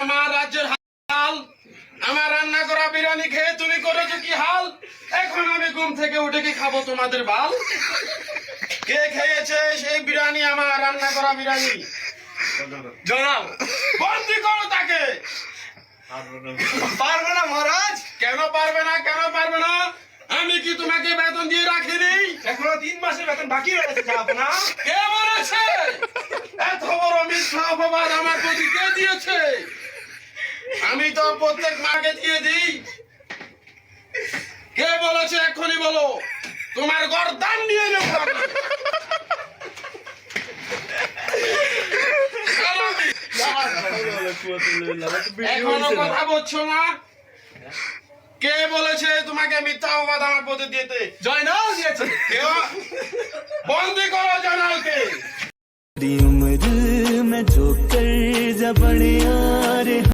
আমার রাজ্যের হাল, আমার রান্না করা বিরিয়ানি খেয়ে তুমি করেছো কি হাল? এখন আমি ঘুম থেকে উঠে কি খাবো তোমাদের বাল? কে খেয়েছে সেই বিরিয়ানি, আমার রান্না করা বিরিয়ানি? জনাব, বন্দি করো তাকে। পারবে না মহারাজ। কেন পারবে না, কেন পারবে না? আমি কি তোমাকে বেতন দিয়ে রাখিনি? এখনো 3 মাসের বেতন বাকি রয়েছে জাহাপনা। কে বলেছে? এত বড় মিথ্যা অপবাদ আমার প্রতি কে দিয়েছে? আমি তো প্রত্যেক মাকে দিয়ে দিই। কে বলেছে এক্ষুনি বলো, তোমার গর্দান নিয়ে নেব আমি। এখনো কথা বলছো না? কে বলেছে তোমাকে মিথ্যা অপবাদ আমার প্রতি দিতে? জয়নাল দিয়েছে। কেউ? বন্দি করো জয়নালকে। उम्र में जो कर जा बढ़िया